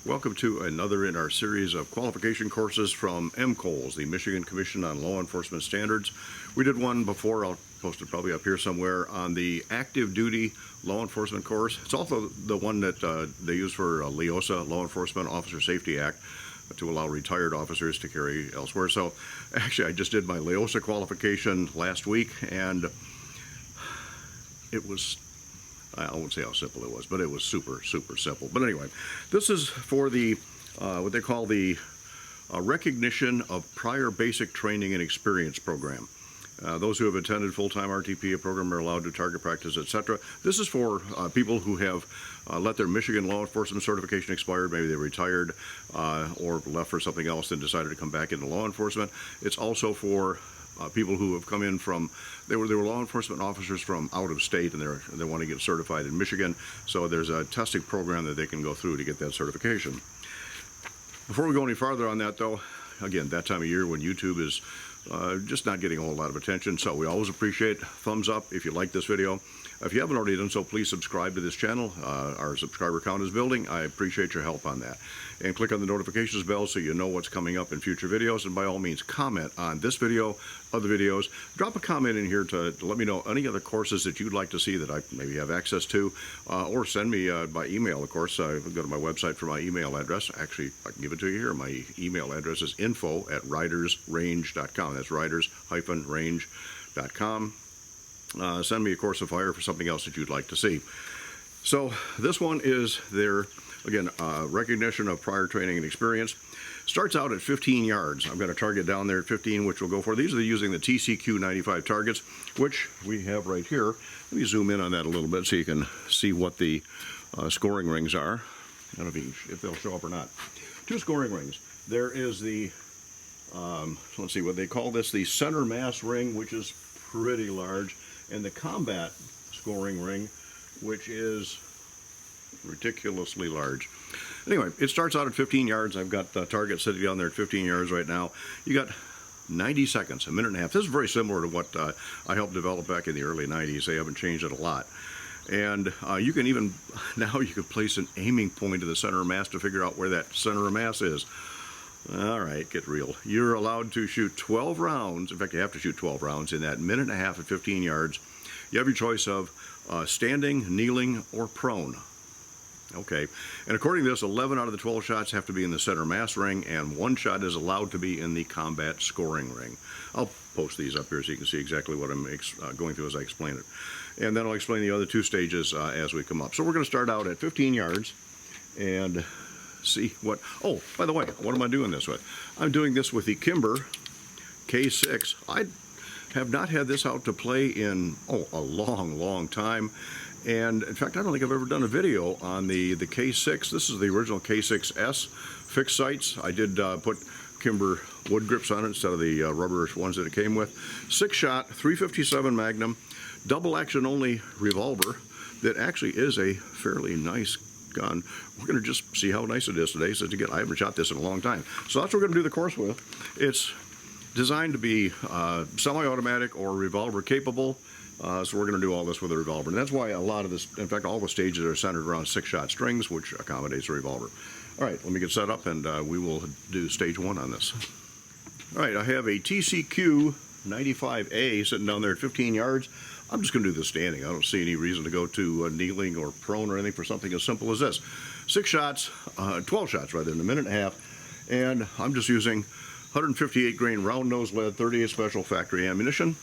Welcome to another in our series of qualification courses from MCOLS, the Michigan Commission on Law Enforcement Standards. We did one before, I'll post it probably up here somewhere, on the active duty law enforcement course. It's also the one that they use for LEOSA, Law Enforcement Officer Safety Act, to allow retired officers to carry elsewhere. So actually I just did my LEOSA qualification last week, and it was, I won't say how simple it was, but it was super simple. But anyway, this is for the what they call the recognition of prior basic training and experience program. Those who have attended full-time RTP program are allowed to target practice, etc. This is for people who have let their Michigan law enforcement certification expire. Maybe they retired or left for something else and decided to come back into law enforcement. It's also for people who have come in from, they were law enforcement officers from out of state, and they want to get certified in Michigan. So there's a testing program that they can go through to get that certification. Before we go any farther on that, though, again, that time of year when YouTube is just not getting a whole lot of attention, so we always appreciate thumbs up if you like this video. If you haven't already done so, please subscribe to this channel. Our subscriber count is building. I appreciate your help on that. And click on the notifications bell so you know what's coming up in future videos. And by all means, comment on this video, other videos. Drop a comment in here to let me know any other courses that you'd like to see that I maybe have access to, or send me by email, of course. Go to my website for my email address. Actually, I can give it to you here. My email address is info@ridersrange.com. That's riders-range.com. Send me a course of fire for something else that you'd like to see. So this one is their, again, recognition of prior training and experience. Starts out at 15 yards. I've got a target down there at 15, which we'll go for. These are using the TCQ 95 targets, which we have right here. Let me zoom in on that a little bit so you can see what the scoring rings are. I don't know if they'll show up or not. 2 scoring rings. There is the, let's see what they call this, the center mass ring, which is pretty large, and the combat scoring ring, which is ridiculously large. Anyway, it starts out at 15 yards. I've got the target sitting down there at 15 yards right now. You got 90 seconds, a minute and a half. This is very similar to what I helped develop back in the early 90s. They haven't changed it a lot. And you can even, now you can place an aiming point to the center of mass to figure out where that center of mass is. All right, get real. You're allowed to shoot 12 rounds. In fact, you have to shoot 12 rounds in that minute and a half at 15 yards. You have your choice of standing, kneeling, or prone. Okay, and according to this, 11 out of the 12 shots have to be in the center mass ring, and 1 shot is allowed to be in the combat scoring ring. I'll post these up here so you can see exactly what I'm going through as I explain it. And then I'll explain the other 2 stages as we come up. So we're going to start out at 15 yards and see what, oh, by the way, what am I doing this with? I'm doing this with the Kimber K6. I have not had this out to play in, a long time. And in fact, I don't think I've ever done a video on the K6. This is the original K6s fixed sights. I did put Kimber wood grips on it instead of the rubber ones that it came with. 6-shot, 357 Magnum, double action only revolver that actually is a fairly nice gun. We're going to just see how nice it is today. So I haven't shot this in a long time. So that's what we're going to do the course with. It's designed to be semi-automatic or revolver capable. So we're going to do all this with a revolver. And that's why a lot of this, in fact, all the stages are centered around 6-shot strings, which accommodates a revolver. All right, let me get set up and we will do stage 1 on this. All right, I have a TCQ 95A sitting down there at 15 yards. I'm just going to do this standing. I don't see any reason to go to kneeling or prone or anything for something as simple as this. 6 shots, 12 shots rather, in a minute and a half. And I'm just using 158 grain round nose lead, 38 special factory ammunition.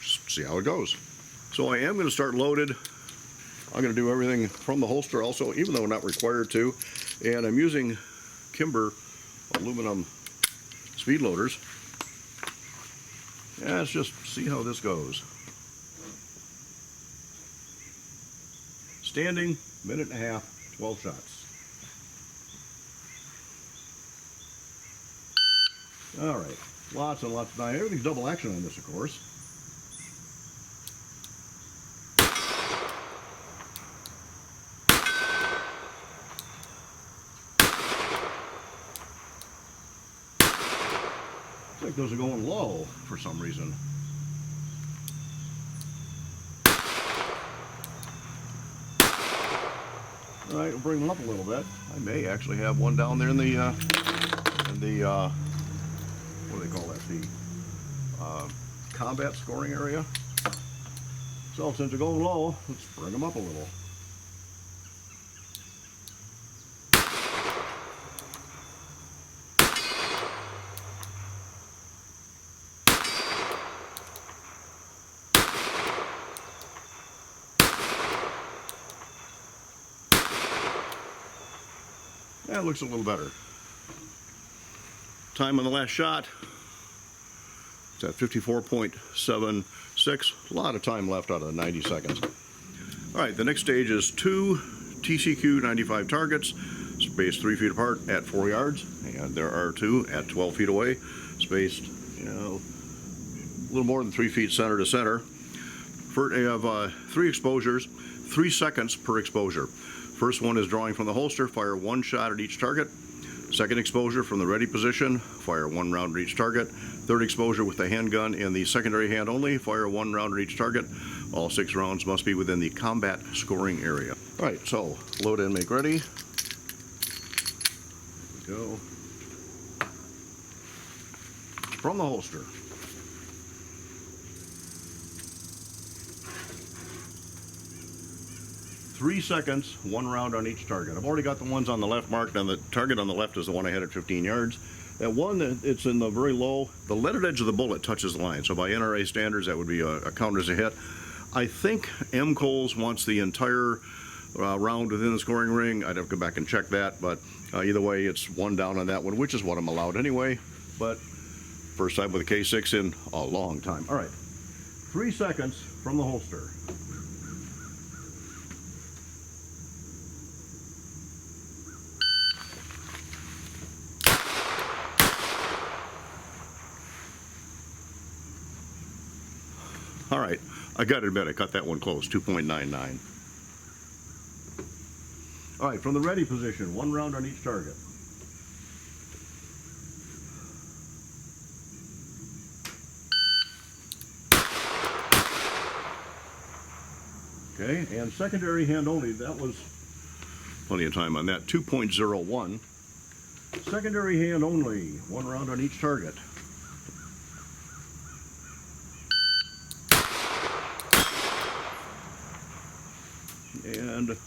Just see how it goes. So I am going to start loaded. I'm going to do everything from the holster also, even though not required to. And I'm using Kimber aluminum speed loaders. Yeah, let's just see how this goes. Standing, minute and a half, 12 shots. All right, lots and lots of time. Everything's double action on this, of course. Looks like those are going low for some reason. All right, we'll bring them up a little bit. I may actually have one down there in the what do they call that? The combat scoring area. So since they're going low, let's bring them up a little. That looks a little better. Time on the last shot, it's at 54.76. A lot of time left out of the 90 seconds. All right, the next stage is 2 TCQ 95 targets, spaced 3 feet apart at 4 yards, and there are 2 at 12 feet away, spaced, a little more than 3 feet center to center. They have 3 exposures, 3 seconds per exposure. First one is drawing from the holster, fire 1 shot at each target. Second exposure from the ready position, fire 1 round at each target. Third exposure with the handgun in the secondary hand only, fire 1 round at each target. All 6 rounds must be within the combat scoring area. All right, so load and make ready. Here we go. From the holster. 3 seconds, 1 round on each target. I've already got the ones on the left marked, and the target on the left is the one I had at 15 yards. That one, it's in the very low, the leaded edge of the bullet touches the line, so by NRA standards, that would be a count as a hit. I think M. Coles wants the entire round within the scoring ring. I'd have to go back and check that, but either way, it's 1 down on that one, which is what I'm allowed anyway, but first time with a K6 in a long time. All right, 3 seconds from the holster. All right, I got to admit, I cut that one close, 2.99. All right, from the ready position, 1 round on each target. Okay, and secondary hand only, that was plenty of time on that, 2.01. Secondary hand only, 1 round on each target. And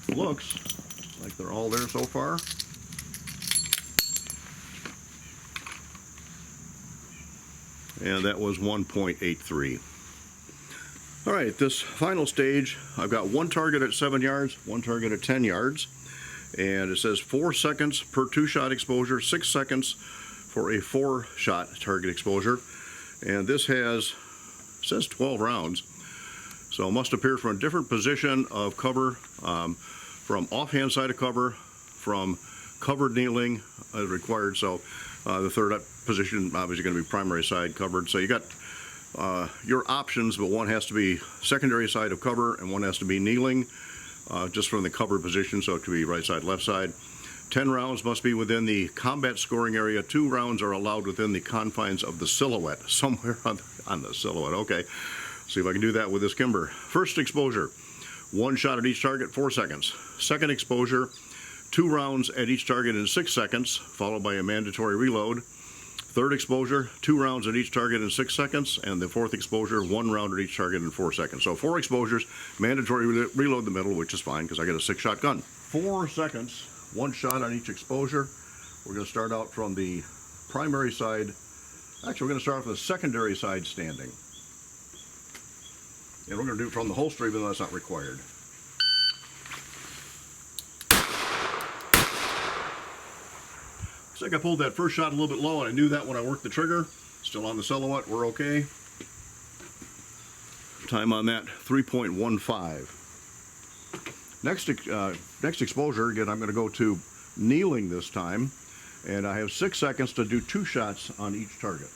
looks like they're all there so far. And that was 1.83. All right, this final stage, I've got 1 target at 7 yards, 1 target at 10 yards. And it says 4 seconds per 2-shot exposure, 6 seconds for a 4-shot target exposure. And this says 12 rounds. So it must appear from a different position of cover, from offhand side of cover, from covered kneeling as required. So the third position obviously going to be primary side covered. So you got your options, but one has to be secondary side of cover and one has to be kneeling just from the covered position. So it could be right side, left side. 10 rounds must be within the combat scoring area. 2 rounds are allowed within the confines of the silhouette, somewhere on the silhouette. Okay. See if I can do that with this Kimber. First exposure, 1 shot at each target, 4 seconds. Second exposure, 2 rounds at each target in 6 seconds, followed by a mandatory reload. Third exposure, 2 rounds at each target in 6 seconds, and the fourth exposure, 1 round at each target in 4 seconds. So 4 exposures, mandatory reload in the middle, which is fine because I got a 6-shot gun. 4 seconds, 1 shot on each exposure. We're going to start out from the primary side. Actually, we're going to start from the secondary side standing. And we're going to do it from the holster, even though that's not required. Looks like I pulled that first shot a little bit low, and I knew that when I worked the trigger. Still on the silhouette, we're okay. Time on that, 3.15. Next exposure, again, I'm going to go to kneeling this time, and I have 6 seconds to do 2 shots on each target.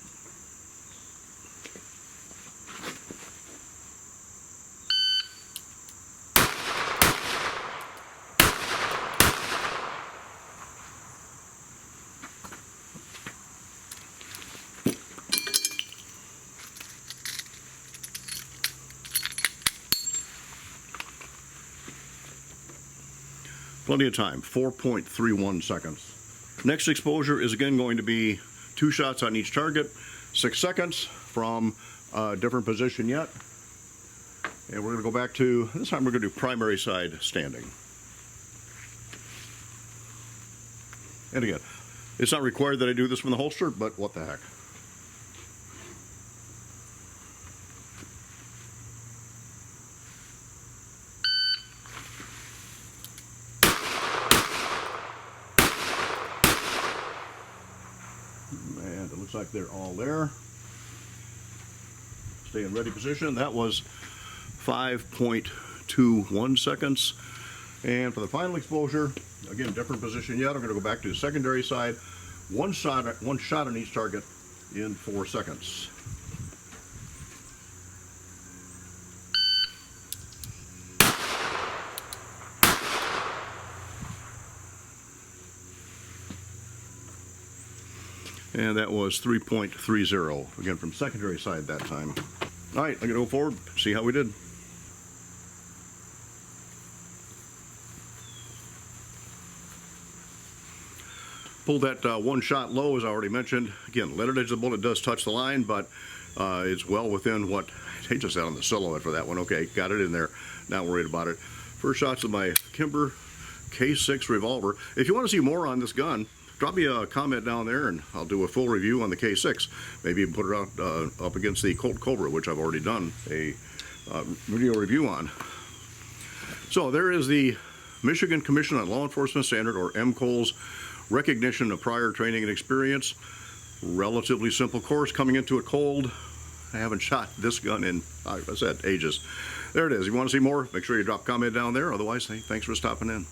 Plenty of time, 4.31 seconds. Next exposure is again going to be 2 shots on each target, 6 seconds from a different position yet. And we're going to go back to, this time we're going to do primary side standing. And again, it's not required that I do this from the holster, but what the heck. And it looks like they're all there. Stay in ready position. That was 5.21 seconds. And for the final exposure, again, different position yet. I'm going to go back to the secondary side. One shot on each target in 4 seconds. And that was 3.30, again from secondary side that time. All right, I'm gonna go forward, see how we did. Pulled that one shot low, as I already mentioned. Again, leaded edge of the bullet does touch the line, but it's well within what, they just had on the silhouette for that one. Okay, got it in there, not worried about it. First shots of my Kimber K6 revolver. If you want to see more on this gun, drop me a comment down there and I'll do a full review on the K6. Maybe even put it out up against the Colt Cobra, which I've already done a video review on. So there is the Michigan Commission on Law Enforcement Standard, or MCOL's, recognition of prior training and experience. Relatively simple course, coming into it cold. I haven't shot this gun in, like I said, ages. There it is. If you want to see more, make sure you drop a comment down there. Otherwise, hey, thanks for stopping in.